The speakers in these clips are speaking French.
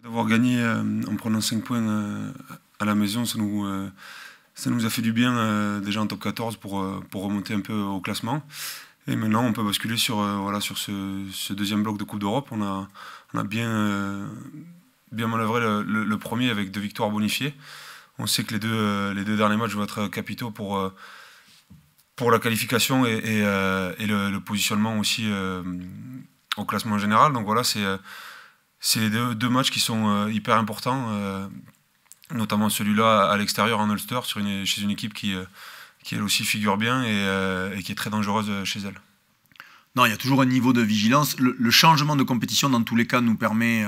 D'avoir gagné en prenant 5 points à la maison, ça nous a fait du bien déjà en top 14 pour remonter un peu au classement. Et maintenant, on peut basculer sur, voilà, sur ce deuxième bloc de Coupe d'Europe. On a bien manœuvré le premier avec 2 victoires bonifiées. On sait que les deux derniers matchs vont être capitaux pour la qualification et le positionnement aussi au classement général. Donc voilà, c'est les deux matchs qui sont hyper importants, notamment celui-là à l'extérieur en Ulster, chez une équipe qui elle aussi figure bien et qui est très dangereuse chez elle. Non, il y a toujours un niveau de vigilance. Le changement de compétition, dans tous les cas, nous permet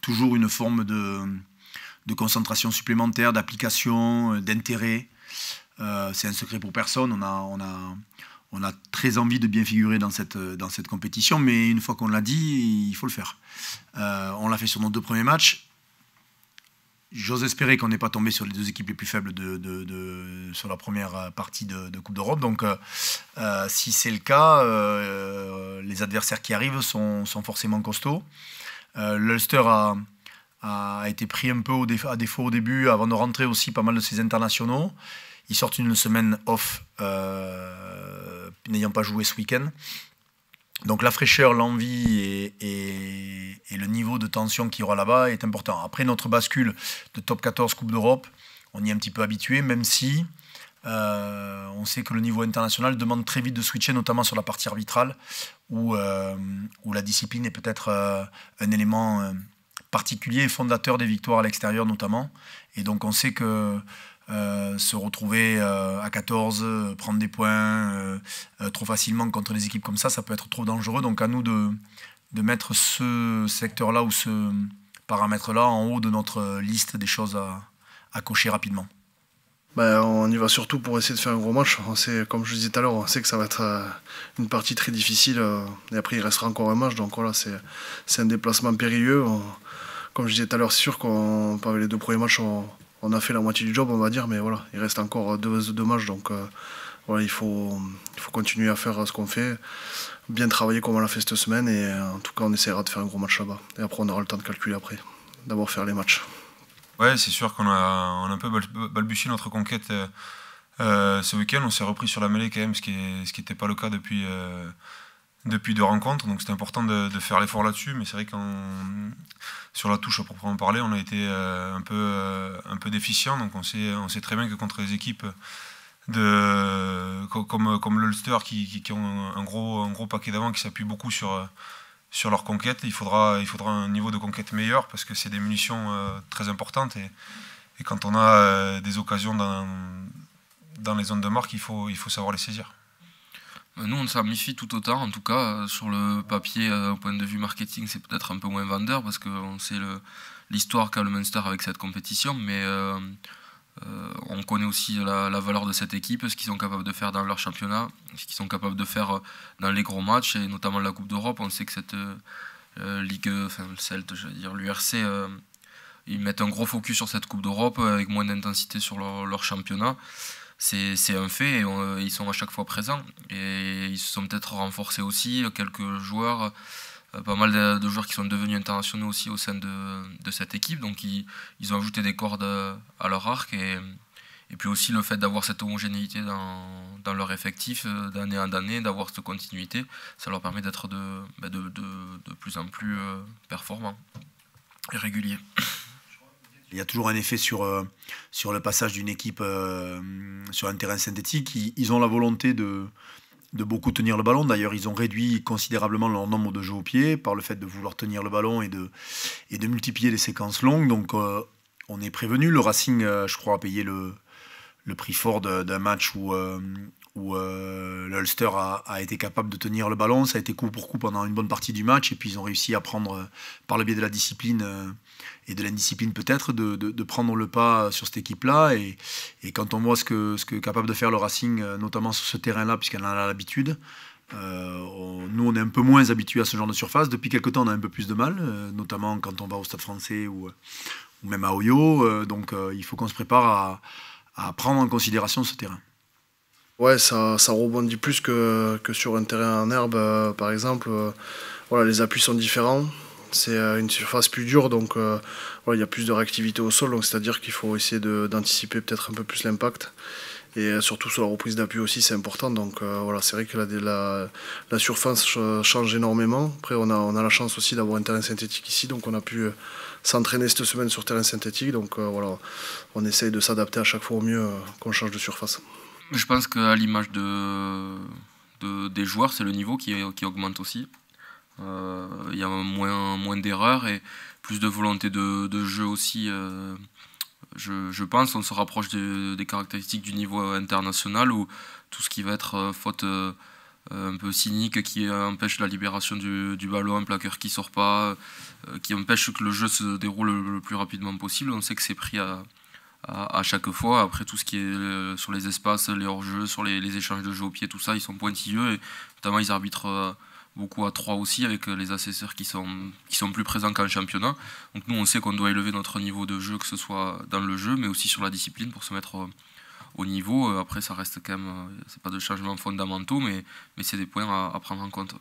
toujours une forme de concentration supplémentaire, d'application, d'intérêt. C'est un secret pour personne. On a très envie de bien figurer dans cette compétition, mais une fois qu'on l'a dit, il faut le faire. On l'a fait sur nos 2 premiers matchs. J'ose espérer qu'on n'est pas tombé sur les 2 équipes les plus faibles sur la première partie de Coupe d'Europe. Donc, si c'est le cas, les adversaires qui arrivent sont forcément costauds. L'Ulster a été pris un peu à défaut au début, avant de rentrer aussi pas mal de ses internationaux. Ils sortent une semaine off, n'ayant pas joué ce week-end. Donc la fraîcheur, l'envie et le niveau de tension qu'il y aura là-bas est important. Après notre bascule de top 14 Coupe d'Europe, on y est un petit peu habitué, même si on sait que le niveau international demande très vite de switcher, notamment sur la partie arbitrale, où la discipline est peut-être un élément particulier et fondateur des victoires à l'extérieur notamment. Et donc on sait que se retrouver à 14, prendre des points trop facilement contre des équipes comme ça peut être trop dangereux. Donc à nous de mettre ce secteur-là ou ce paramètre-là en haut de notre liste des choses à cocher rapidement. Ben, on y va surtout pour essayer de faire un gros match. On sait, comme je le disais tout à l'heure, on sait que ça va être une partie très difficile. Et après, il restera encore un match. Donc voilà, c'est un déplacement périlleux. Comme je disais tout à l'heure, c'est sûr qu'avec les 2 premiers matchs, on a fait la moitié du job, on va dire, mais voilà, il reste encore deux matchs, donc voilà, il faut continuer à faire ce qu'on fait, bien travailler comme on l'a fait cette semaine, et en tout cas, on essaiera de faire un gros match là-bas. Et après, on aura le temps de calculer après, d'abord faire les matchs. Ouais, c'est sûr qu'on a un peu balbutié notre conquête ce week-end. On s'est repris sur la mêlée quand même, ce qui n'était pas le cas depuis 2 rencontres, donc c'était important de faire l'effort là-dessus, mais c'est vrai que sur la touche à proprement parler, on a été un peu déficient, donc on sait très bien que contre les équipes comme l'Ulster qui ont un gros paquet d'avant, qui s'appuie beaucoup sur leur conquête, il faudra un niveau de conquête meilleur, parce que c'est des munitions très importantes, et quand on a des occasions dans les zones de marque, il faut savoir les saisir. Nous, on s'en méfie tout autant. En tout cas, sur le papier, au point de vue marketing, c'est peut-être un peu moins vendeur parce qu'on sait l'histoire qu'a le Munster avec cette compétition, mais on connaît aussi la valeur de cette équipe, ce qu'ils sont capables de faire dans leur championnat, ce qu'ils sont capables de faire dans les gros matchs, et notamment la Coupe d'Europe. On sait que cette ligue, enfin le Celt, je veux dire, l'URC, ils mettent un gros focus sur cette Coupe d'Europe avec moins d'intensité sur leur championnat. C'est un fait, et ils sont à chaque fois présents, et ils se sont peut-être renforcés aussi, quelques joueurs, pas mal de joueurs qui sont devenus internationaux aussi au sein de cette équipe, donc ils ont ajouté des cordes à leur arc, et puis aussi le fait d'avoir cette homogénéité dans leur effectif d'année en année, d'avoir cette continuité, ça leur permet d'être de plus en plus performants et réguliers. Il y a toujours un effet sur le passage d'une équipe sur un terrain synthétique. Ils ont la volonté de beaucoup tenir le ballon. D'ailleurs, ils ont réduit considérablement leur nombre de jeux au pied par le fait de vouloir tenir le ballon et de multiplier les séquences longues. Donc, on est prévenu. Le Racing, je crois, a payé le prix fort d'un match où l'Ulster a été capable de tenir le ballon. Ça a été coup pour coup pendant une bonne partie du match, et puis ils ont réussi à prendre, par le biais de la discipline et de l'indiscipline peut-être, de prendre le pas sur cette équipe-là. Et quand on voit ce que est capable de faire le Racing, notamment sur ce terrain-là, puisqu'elle en a l'habitude, nous on est un peu moins habitués à ce genre de surface. Depuis quelque temps on a un peu plus de mal, notamment quand on va au Stade Français ou même à Oyo. Donc il faut qu'on se prépare à prendre en considération ce terrain. Ouais, ça rebondit plus que sur un terrain en herbe, par exemple. Voilà, les appuis sont différents. C'est une surface plus dure, donc voilà, il y a plus de réactivité au sol, donc c'est-à-dire qu'il faut essayer d'anticiper peut-être un peu plus l'impact. Et surtout sur la reprise d'appui aussi, c'est important. Donc voilà, c'est vrai que la surface change énormément. Après, on a la chance aussi d'avoir un terrain synthétique ici, donc on a pu s'entraîner cette semaine sur terrain synthétique. Donc voilà, on essaye de s'adapter à chaque fois au mieux qu'on change de surface. Je pense qu'à l'image des joueurs, c'est le niveau qui augmente aussi. Il y a moins d'erreurs et plus de volonté de jeu aussi. Je pense on se rapproche des caractéristiques du niveau international où tout ce qui va être faute un peu cynique qui empêche la libération du ballon, un plaqueur qui sort pas, qui empêche que le jeu se déroule le plus rapidement possible. On sait que c'est pris à chaque fois. Après, tout ce qui est sur les espaces, les hors-jeux, sur les échanges de jeu au pied, tout ça, ils sont pointilleux et notamment ils arbitrent beaucoup à 3 aussi avec les assesseurs qui sont plus présents qu'en championnat. Donc nous on sait qu'on doit élever notre niveau de jeu, que ce soit dans le jeu mais aussi sur la discipline pour se mettre au niveau. Après ça reste quand même, c'est pas de changements fondamentaux mais c'est des points à prendre en compte.